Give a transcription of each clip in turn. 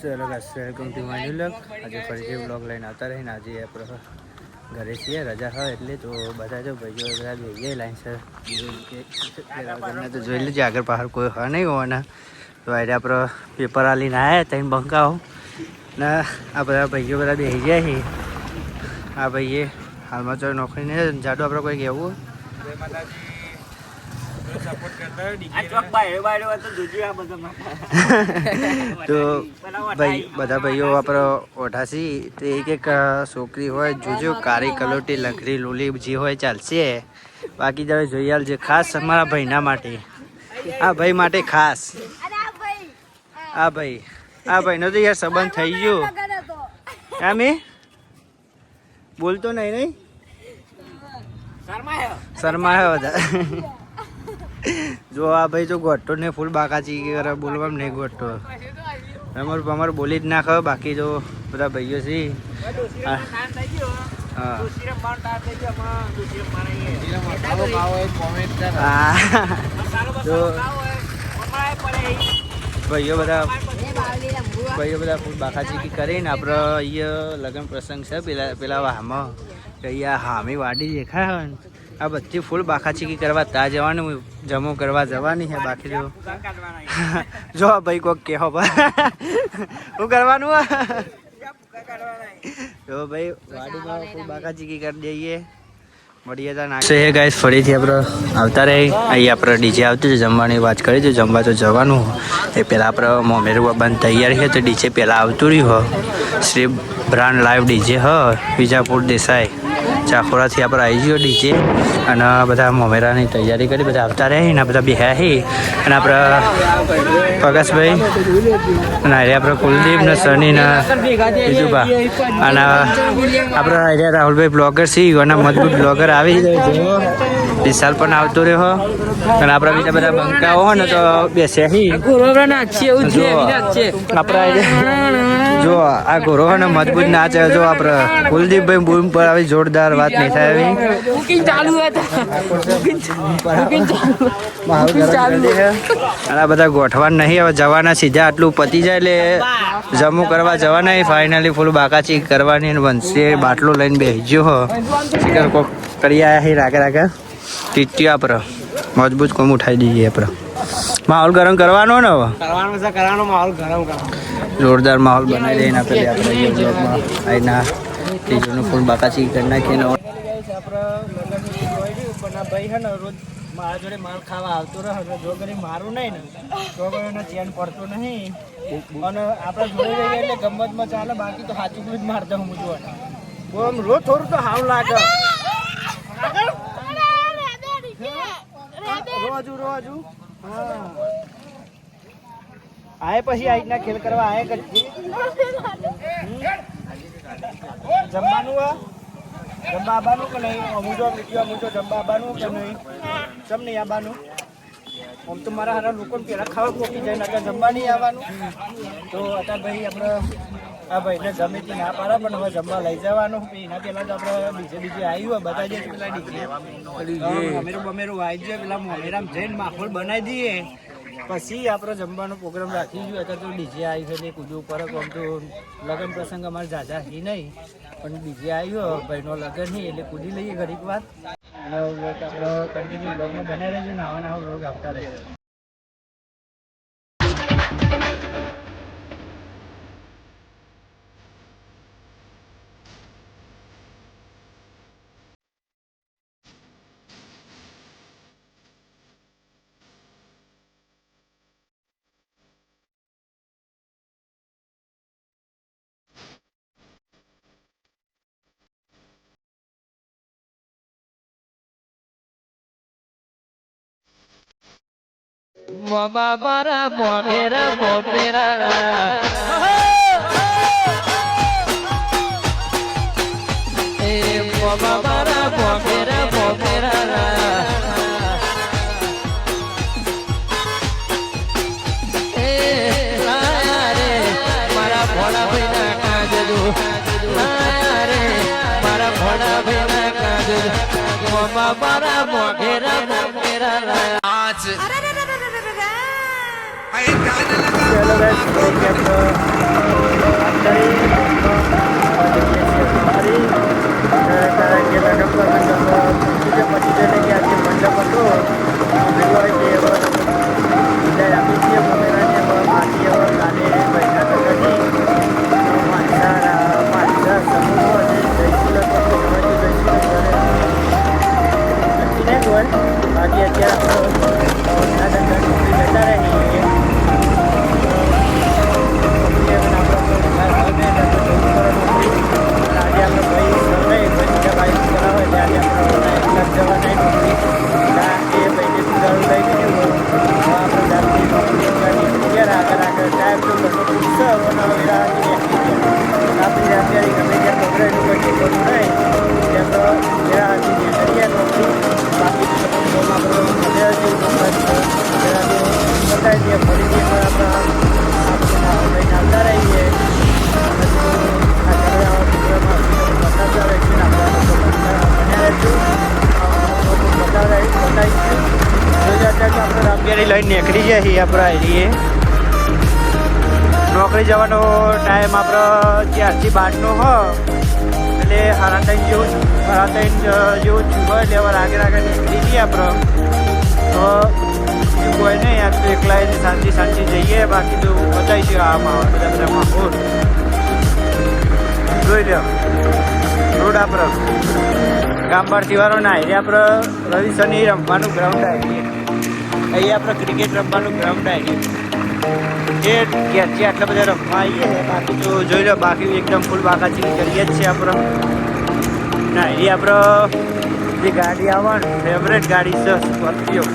ચલો guys welcome to my new vlog. આજે ફરીથી વ્લોગ લઈને આવતા રહીને આજે આપણે ઘરે છીએ, રજા હોય એટલે તો બધા જો ભાઈઓ બધા બેસીએ લાઈનસર. તો જોઈ લેજે આગળ બહાર કોઈ હોય નહીં હોવાના. તો આજે આપણે પેપર આલીને આવ્યા ત્યાં બંકાઓ ને આ બધા ભાઈઓ બધા બેસી ગયા છે. આ ભાઈએ હાલમાં તો નોકરી નહીં જાડું આપણે કોઈ કહેવું તો ભાઈ બધા ભાઈઓ આપણે ઓઢાસી તો એક છોકરી હોય જોજો કાળી કલોટી લંગરી લોલી જે હોય ચાલશે. બાકી તમે જોઈ આવજો ખાસ અમારા ભાઈના માટે, આ ભાઈ માટે ખાસ. આ ભાઈનો તો યાર સંબંધ થઈ ગયો. આમ બોલતો નહીં શર્માયો બધા. જો આ ભાઈ તો ગોઠતો ને ફૂલ બાકાચી કરે બોલવામાં નહીં ગોઠતો. અમારે બોલી જ નાખો. બાકી તો બધા ભાઈઓ છે. તો ભાઈઓ બધા ફૂલ બાકાચીકી કરીને આપણે અહીંયા લગ્ન પ્રસંગ છે પેલા વાહમાં કે અહીંયા હામી વાડી દેખાય. આ બધી ફૂલ બાકાચીકી કરવા ત્યાં જવાનું, જમો કરવા જવાની છે. બાકી તો જો ભાઈ કોક કહો શું કરવાનું જો ભાઈ વાડીમાં ફૂલ બાકાચીકી કરી દઈએ. મળીએ ત્યાં નાખશે હે ગાઈસ. ફરીથી આપણે આવતા રહી. અહીં આપણે ડીજે આવતું છે, જમવાની વાત કરી તો જમવા તો જવાનું એ પહેલાં આપણે મોમેરું બાબાની તૈયારી છે તો ડીજે પહેલાં આવતું રહ્યું હો. શ્રી બ્રાન્ડ લાઈવ ડીજે હ વિજાપુર દેસાઈ ચાખોરાથી આપણે આવી ગયો ડીજે અને બધા મોમેરાની તૈયારી કરી બધા આવતા રહે ને બધા બેહ્યા છે. અને આપણે પગસભાઈ અને આપણે કુલદીપ ને સની ને બીજું બા અને આપણે રાહુલભાઈ બ્લોગર છીએ અને મજબૂત બ્લોગર આવી જાય. વિશાલ પણ આવતો રહ્યો અને આપણા બીજા બધા બંકાઓ હોય ને તો બેસ્યા આપણે. જો આ ઘોરો ને મજબૂત નાચે. જો આપણે કુલદીપભાઈ બૂમ પર આવી જોરદાર વાત નહીં થાય આવી. અને બધા ગોઠવાન નહીં હવે જવાના સીધા આટલું પતી જાય એટલે જમવું કરવા જવાના. ફાઇનલી ફૂલ બાકાચી કરવાની બનશે. બાટલો લઈને બેસી ગયો હો શિકર કોક કરી આવ્યા રાગે રાગે ટીટી આપણે મજબૂત કોમ ઉઠાવી દઈએ. આપણે માહોલ ગરમ કરવાનો ને હવે માહોલ ગરમ જોરદાર માહોલ બનાવી દઈને આપણે આઈના ટીચરનું ફૂલ બાકાચી કરી નાખીને ભાઈ છે ને રોજ મારા જોડે માલ ખાવા આવતો રહે. જો કરી મારું નહીં ને તો એને ચેન પડતો નહીં અને આપણે જોડે રહીએ એટલે ગમતમાં ચાલે. બાકી તો સાચું જ મારતા હું જોવા રોજ થોડું તો હાવ લાગે. રોજુ હા આય પછી આ રીતના ખેલ કરવા આય કરતી. જમવાનું જમવા આવવાનું કે નહીં? અમુજો જમવા આવવાનું કે નહીં? જમ નહીં આવવાનું. આમ તો મારા હારા લોકોને પહેલાં ખાવા પોકી જાય ને અત્યારે જમવા નહીં આવવાનું. તો અત્યારે ભાઈ આપણે આ ભાઈને ગમે તે ના પાડે પણ હવે જમવા લઈ જવાનું. એના પહેલાં તો આપણે બીજે આવ્યું બધા જે પેલા ડીજે બમેરું આવી જાય પેલા મોમેરામ જઈને માહોલ બનાવી દઈએ પછી આપણે જમવાનો પ્રોગ્રામ રાખી જોઈએ. અત્યારે તો ડીજે આવી છે એટલે કૂદવું પડે. આમ તો લગ્ન પ્રસંગ અમારે ઝાઝા હી નહીં પણ ડીજે આવ્યો ભાઈનો લગ્ન નહીં એટલે કૂદી લઈએ ઘડીક વાર. અને આપણે કન્ટિન્યુ બ્લોગમાં બનાવી રહેજો ને આવા નવા બ્લોગ આવતા રહેશે. Mama para moera mama para moera mara bhola bhina kaajdu mara bhola bhina kaajdu mama para moera चलो गाइस લઈને નીકળી જાય છીએ આપણે આવીએ નોકરી જવાનો ટાઈમ આપણો 4 થી 12નો એટલે 3:30 જેવું થયું એટલે હવે આગળ નીકળી જઈએ આપણે તો કોઈ નહીં યાર તો એકલા શાંતિ જઈએ બાકી તો બતાવીશું આમાં બધા માહોલ જોઈ લો રોડ આપણો ગામ બહારથી વાળો ના એટલે આપણે રવિ શનિ રમવાનું ગ્રાઉન્ડ આવીએ અહીંયા આપણે ક્રિકેટ રમવાનું ગ્રાઉન્ડ આવીએ એ ઘેરથી આટલા બધા રમવા આવીએ બાકી તો જોઈ લો બાકી એકદમ ફૂલ બાકાચીકી કરીએ જ છે આપણે ના એ આપણે જે ગાડી આવવાની ફેવરેટ ગાડી છે સ્કોર્પિયો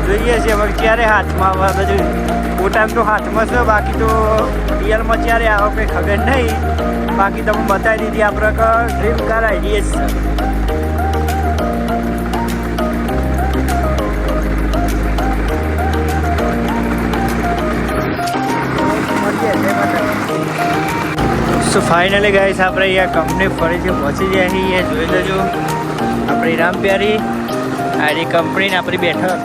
જોઈએ છીએ હવે ક્યારે હાથમાં આવે બધું ફોટામાં તો હાથમાં છે બાકી તો રિયલમાં ક્યારે આવે કંઈ ખબર નહીં બાકી તમે બતાવી દીધી આપણે કે ડ્રીમ કાર આવીએ જ છે સો ફાઇનલી ગાઈસ આપણે અહીંયા કંપની ફરીથી પહોંચી ગયા છીએ જોઈ લેજો આપણી રામપ્યારી આરી કંપનીને આપણી બેઠક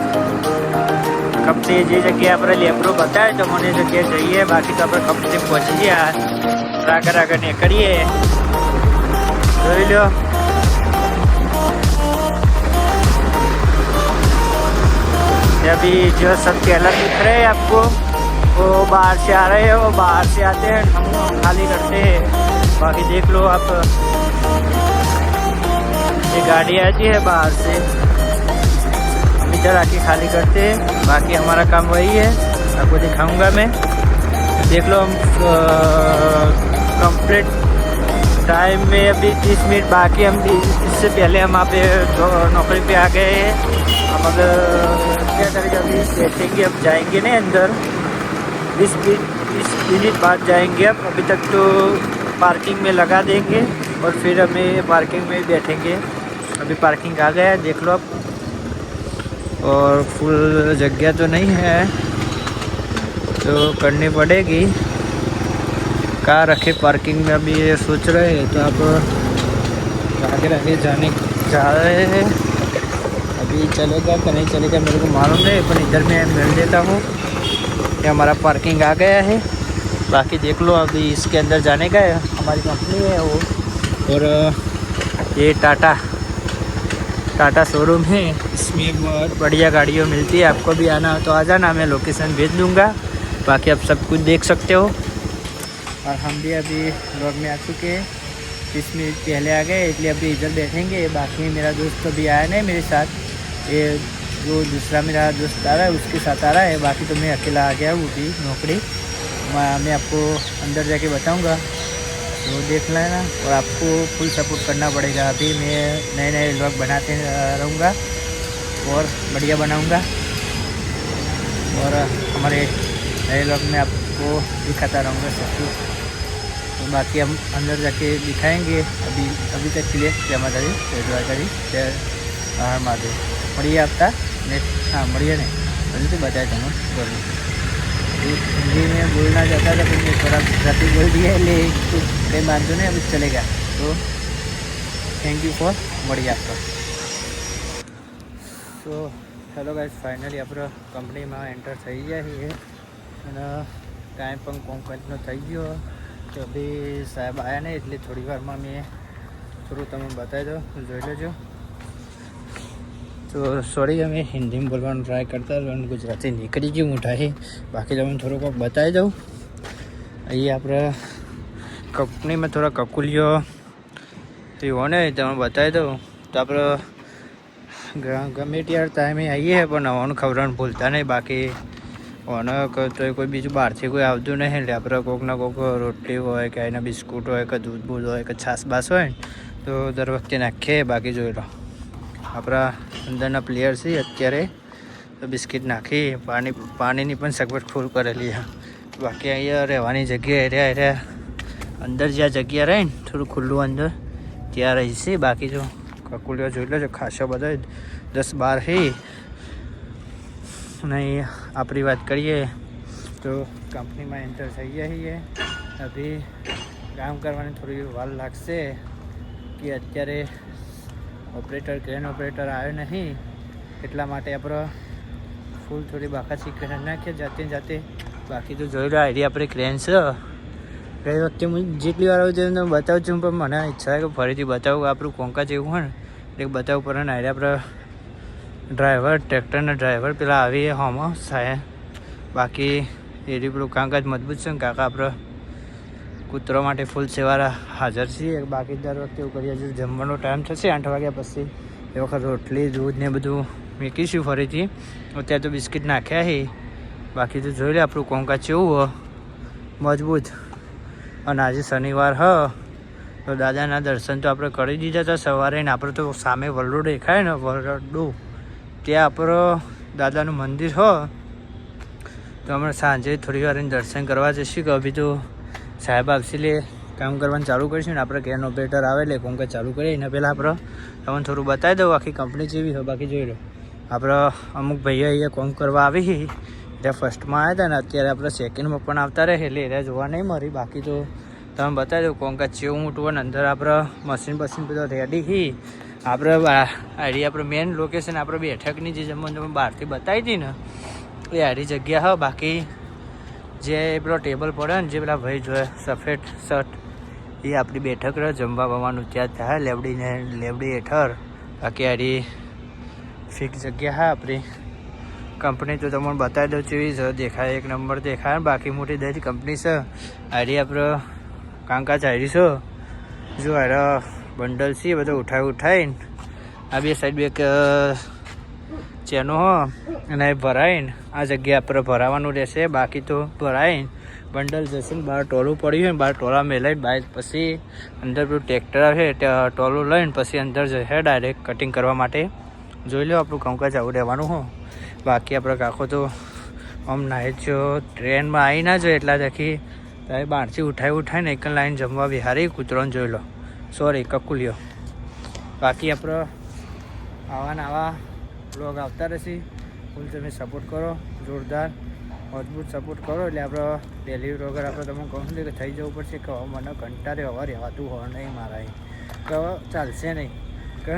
કંપની જે જગ્યાએ આપણે લેબરો બતાવે તો મને જગ્યાએ જઈએ બાકી તો આપણે કંપની પહોંચી ગયા આગળ નીકળીએ જોઈ લો अभी जो सब केला दिख रहे हैं आपको वो बाहर से आ रहे हैं वो बाहर से आते हैं हम खाली करते हैं बाकी देख लो आप ये गाड़ी आती है बाहर से इधर आके खाली करते हैं बाकी हमारा काम वही है आपको दिखाऊंगा मैं देख लो हम कंप्लीट टाइम में अभी 30 मिनट बाकी हम इससे पहले हम यहाँ पे नौकरी पे आ गए हैं हम अगर क्या करेंगे अभी बैठेंगे अब जाएंगे ना अंदर 20 मिनट बाद जाएंगे अब अभी तक तो पार्किंग में लगा देंगे और फिर हमें पार्किंग में बैठेंगे अभी पार्किंग आ गया है देख लो आप और फुल जगह तो नहीं है तो करनी पड़ेगी कार रखे पार्किंग में अभी ये सोच रहे हैं तो आप आगे जा रहे हैं अभी चलेगा कि नहीं चलेगा मेरे को मालूम नहीं पर इधर मैं मिल देता हूँ ये हमारा पार्किंग आ गया है बाकी देख लो अभी इसके अंदर जाने का है हमारी कंपनी है वो और ये टाटा शोरूम है इसमें बहुत बढ़िया गाड़ियाँ मिलती है आपको भी आना हो तो आ जाना मैं लोकेशन भेज दूँगा बाकी आप सब कुछ देख सकते हो और हम भी अभी ब्लॉग में आ चुके हैं 30 मिनट पहले आ गए इसलिए अभी इधर बैठेंगे बाकी मेरा दोस्त तो अभी आया नहीं मेरे साथ ये जो दूसरा मेरा दोस्त आ रहा है उसके साथ आ रहा है बाकी तो मैं अकेला आ गया वो भी नौकरी मैं आपको अंदर जाके बताऊंगा तो देख लेना और आपको फुल सपोर्ट करना पड़ेगा अभी मैं नए व्लॉग बनाते रहूँगा और बढ़िया बनाऊँगा और हमारे नए व्लॉग में आपको दिखाता रहूँगा सब कुछ तो बाकी हम अंदर जाके दिखाएंगे अभी तक के लिए जय माता दी जय द्वारका दी जय महादेव મળીએ આપતા नेक्स्ट हाँ મળીએ नहीं पहले तो बताया था बोलो हिंदी में बोलना चाहता था फिर मैं थोड़ा गुजराती बोल दिया ले तो कहीं बात नहीं अभी चलेगा तो थैंक यू फॉर મળીએ આપતા તો હેલો ગાઈસ ફાઇનલી આપણે કંપનીમાં એન્ટર થઈ ગયા છીએ અને ટાઈમ પણ કોમ્પનીનો થઈ ગયો તો અભી સાહેબ આવ્યા નહીં એટલે થોડી વારમાં મેં થોડું તમે બતાવી દો જોઈ લેજો તો સોરી અમે હિન્દીમાં બોલવાનું ટ્રાય કરતા હતા અને ગુજરાતી નીકળી ગયું મોટાથી બાકી તમને થોડુંક બતાવી દઉં અહીં આપણે કંપનીમાં થોડા કકુલીઓ હોય ને તમે બતાવી દઉં તો આપણે ગમે ત્યારે ટાઈમે આવીએ પણ નવાનું ખવડાવવાનું ભૂલતા નહીં બાકી ઓને તો કોઈ બીજું બહારથી કોઈ આવતું નહીં એટલે આપણે કોઈકના કોઈક રોટલી હોય કે એના બિસ્કુટ હોય કે દૂધ હોય કે છાશ બાસ હોય તો દર વખતે નાખીએ બાકી જોઈ લો આપણા અંદરના પ્લેયર છે અત્યારે તો બિસ્કિટ નાખી પાણીની પણ સગવડ ફૂલ કરેલી છે બાકી અહીંયા રહેવાની જગ્યા એરિયા અંદર જ્યાં જગ્યા રહે ને થોડું ખુલ્લું અંદર ત્યાં રહી છે બાકી જો કકુલીઓ જોઈ લો ખાસો બધો 10-12 છે नहीं अपनी बात करिए तो कंपनी में एंटर થઈ ગયા છીએ अभी काम करवाने थोड़ी वार लागશે कि અત્યારે ઓપરેટર ક્રેન ઓપરેટર આવ્યો નહીં એટલા માટે આપણે ફૂલ થોડી બાકાચી કરી નાખીએ જાતે જાતે. બાકી તો જોઈ લો આઈડિયા આપણે ક્રેન છે. ગઈ વખતે હું જેટલી વાર આવું તમને બતાવું છું, પણ મને ઈચ્છા છે કે ફરીથી બતાવું. આપણું કોંકા જેવું હોય ને એટલે બતાવવું પડે ને. આઈડિયા આપણે ડ્રાઈવર, ટ્રેક્ટરના ડ્રાઈવર પેલા આવીએ હોમાં થાય. બાકી એરી પેલું કામકાજ મજબૂત છે ને કાકા આપણે કૂતરો માટે ફૂલ સેવા હાજર છીએ. બાકી દર વખતે એવું કરીએ છીએ. જમવાનો ટાઈમ થશે 8 વાગ્યા પછી એ વખત રોટલી દૂધ ને બધું મૂકીશું ફરીથી. અત્યારે તો બિસ્કિટ નાખ્યા છે. બાકી તો જોઈ લે આપણું કોંકા કેવું હોય મજબૂત. અને આજે શનિવાર હ તો દાદાના દર્શન તો આપણે કરી દીધા હતા સવારે. ને આપણે તો સામે વરડો દેખાય ને વરડું ત્યાં આપણો દાદાનું મંદિર હો. તો હમણાં સાંજે થોડી વાર દર્શન કરવા જઈશું. કે અભી તો સાહેબ આવશે લે કામ કરવાનું ચાલુ કરીશું ને આપણે કેન ઓપરેટર આવે એટલે કોંકા ચાલુ કરીએ. એના પહેલાં આપણે તમને થોડું બતાવી દઉં આખી કંપની જેવી હોય. બાકી જોઈ લો આપણે અમુક ભાઈઓ અહીંયા કોમ કરવા આવી એટલે ફર્સ્ટમાં આવ્યા હતા ને અત્યારે આપણે સેકન્ડમાં પણ આવતા રહે એટલે એને જોવા નહીં મળી. બાકી તો તમે બતાવી દઉં કોંકા જેવું મોટું હોય ને અંદર આપણે મશીન બધો રેડી હી. આપણે આડી આપણે મેન લોકેશન આપણે બેઠકની જે જમવાનું તમે બહારથી બતાવી હતી ને એ આડી જગ્યા હા. બાકી જે પેલો ટેબલ પડે ને જે પેલા ભાઈ જોઈએ સફેદ શર્ટ એ આપણી બેઠક રહે જમવા બમવાનું ત્યાં થાય લેબડી હેઠળ. બાકી આડી ફિક્સ જગ્યા હા આપણી કંપની. તો તમને બતાવી દઉં જેવી છે દેખાય એક નંબર દેખાય. બાકી મોટી દરેક કંપની છે. આડી આપણે કામકાજ આડી છે. જો આરે બંડલ છે બધો ઉઠાવીને આ બે સાઈડ બે ચેનો હો અને એ ભરાઈને આ જગ્યા આપણે ભરાવાનું રહેશે. બાકી તો ભરાઈને બંડલ જશે ને બહાર ટોલું પડ્યું હોય ને બહાર ટોલા મેલાઈને બહાર પછી અંદર પેલું ટ્રેક્ટર આવે ત્યાં ટોલું લઈને પછી અંદર જશે ડાયરેક્ટ કટિંગ કરવા માટે. જોઈ લો આપણું કામકાજ આવું રહેવાનું હો. બાકી આપણે કાકો તો આમ નાહી જો ટ્રેનમાં આવી ના જોઈએ એટલા થકી તારે બહારથી ઉઠાવીને એક લાઈન જમવા બિહારી કૂતરોને જોઈ લો. સોરી કકુલિયો. બાકી આપણે આવા બ્લોગ આવતા રહેશે. ફૂલ તમે સપોર્ટ કરો જોરદાર મજબૂત સપોર્ટ કરો એટલે આપણે ડેલી વ્લોગર આપણે તમને કહું છું કે થઈ જવું પડશે. કે હવે મને કંટાળે હવે રહેવાતું હોય નહીં મારા કે ચાલશે નહીં કે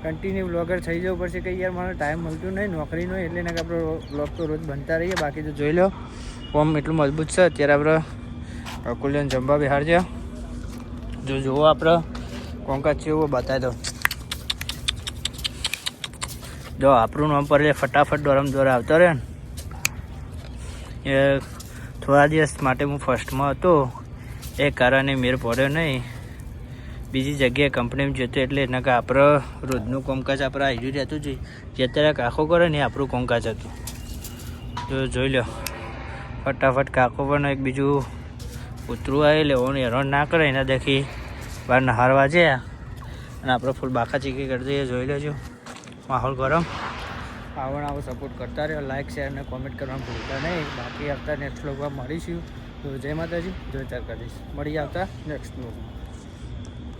કન્ટિન્યુ વ્લોગર થઈ જવું પડશે. કે યાર મને ટાઈમ મળતું નહીં નોકરીનો એટલે ને કે આપણે વ્લોગ તો રોજ બનતા રહીએ. બાકી તો જોઈ લો ફોર્મ એટલું મજબૂત છે. અત્યારે આપણે અકુલિયન જમવા બિહારજો. જો જુઓ આપણે કોંકા જેવું બતાવી દો. જો આપણું નામ પર ફટાફટ દોરમ આવતો રહે ને એ થોડા દિવસ માટે હું ફર્સ્ટમાં હતો એ કારણે મેળ પડ્યો નહીં. બીજી જગ્યાએ કંપનીમાં જતો એટલે એના કે આપણે રોજનું કામકાજ આપણે આવી રહેતું જોઈએ. જે અત્યારે કાકો કરે ને એ આપણું કામકાજ હતું. તો જોઈ લો ફટાફટ કાકો પણ એક બીજું કૂતરું આવી લેવાનું હેરાન ના કરે એના દેખી બહાર નહારવા જાય અને આપણે ફૂલ બાકા ચીકી કરી દઈએ. જોઈ લેજો માહોલ ગરમ. આવો સપોર્ટ કરતા રહ્યો. લાઇક શેર અને કોમેન્ટ કરવાનું ભૂલતા નહીં. બાકી આવતા નેક્સ્ટ વ્લોગમાં મળીશું. તો જય માતાજી જય ચાર કરીશ. મળી આવતા નેક્સ્ટ વ્લોગમાં.